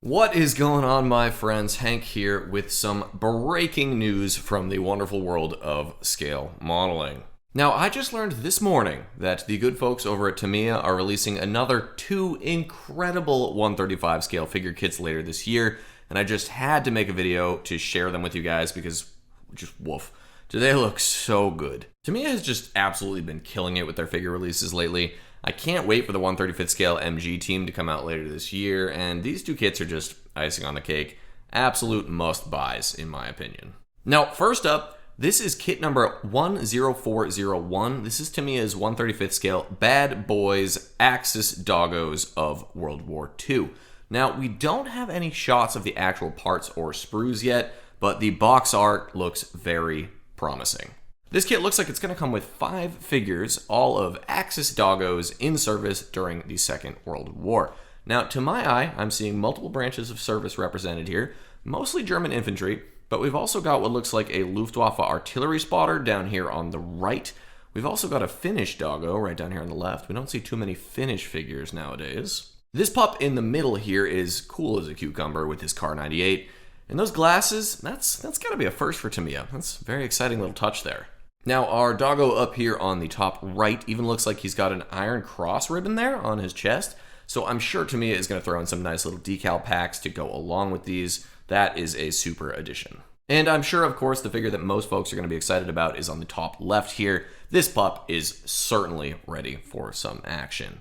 What is going on, my friends? Hank here with some breaking news from the wonderful world of scale modeling. Now, I just learned this morning that the good folks over at Tamiya are releasing another 2 incredible 135 scale figure kits later this year, and I just had to make a video to share them with you guys because just woof. Do they look so good? Tamiya has just absolutely been killing it with their figure releases lately. I can't wait for the 135th scale MG team to come out later this year, and these 2 kits are just icing on the cake. Absolute must-buys, in my opinion. Now, first up, this is kit number 10401. This is Tamiya's 135th scale Bad Boys Axis Doggos of World War II. Now, we don't have any shots of the actual parts or sprues yet, but the box art looks very promising. This kit looks like it's going to come with 5 figures, all of Axis Doggos in service during the Second World War. Now, to my eye, I'm seeing multiple branches of service represented here, mostly German infantry, but we've also got what looks like a Luftwaffe artillery spotter down here on the right. We've also got a Finnish Doggo right down here on the left. We don't see too many Finnish figures nowadays. This pup in the middle here is cool as a cucumber with his Car 98. And those glasses, that's got to be a first for Tamiya. That's a very exciting little touch there. Now, our doggo up here on the top right even looks like he's got an iron cross ribbon there on his chest. So I'm sure Tamiya is going to throw in some nice little decal packs to go along with these. That is a super addition. And I'm sure, of course, the figure that most folks are going to be excited about is on the top left here. This pup is certainly ready for some action.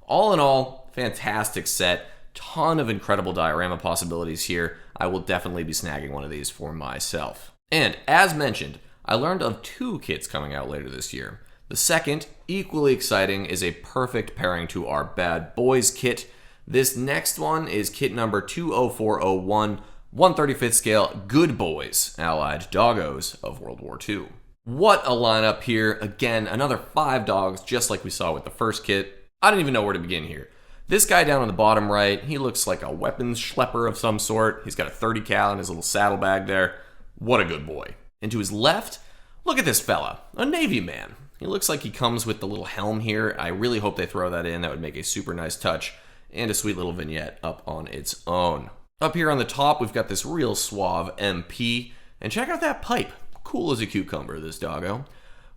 All in all, fantastic set. Ton of incredible diorama possibilities here. I will definitely be snagging one of these for myself. And as mentioned, I learned of 2 kits coming out later this year. The second, equally exciting, is a perfect pairing to our Bad Boys kit. This next one is kit number 20401, 135th scale Good Boys Allied Doggos of World War II. What a lineup here. Again, another 5 dogs, just like we saw with the first kit. I don't even know where to begin here. This guy down on the bottom right, he looks like a weapons schlepper of some sort. He's got a 30 cal in his little saddlebag there. What a good boy. And to his left, look at this fella, a Navy man. He looks like he comes with the little helm here. I really hope they throw that in. That would make a super nice touch and a sweet little vignette up on its own. Up here on the top, we've got this real suave MP. And check out that pipe. Cool as a cucumber, this doggo.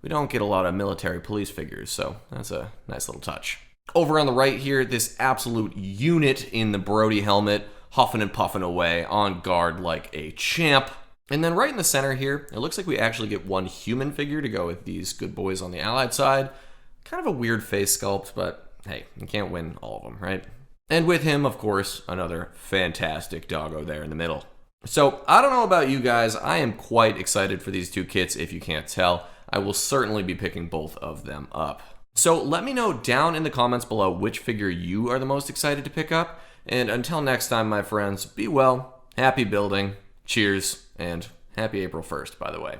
We don't get a lot of military police figures, so that's a nice little touch. Over on the right here, this absolute unit in the Brody helmet, huffing and puffing away, on guard like a champ. And then right in the center here, it looks like we actually get 1 human figure to go with these good boys on the Allied side. Kind of a weird face sculpt, but hey, you can't win all of them, right? And with him, of course, another fantastic doggo there in the middle. So I don't know about you guys, I am quite excited for these 2 kits if you can't tell. I will certainly be picking both of them up. So let me know down in the comments below which figure you are the most excited to pick up. And until next time, my friends, be well, happy building, cheers, and happy April 1st, by the way.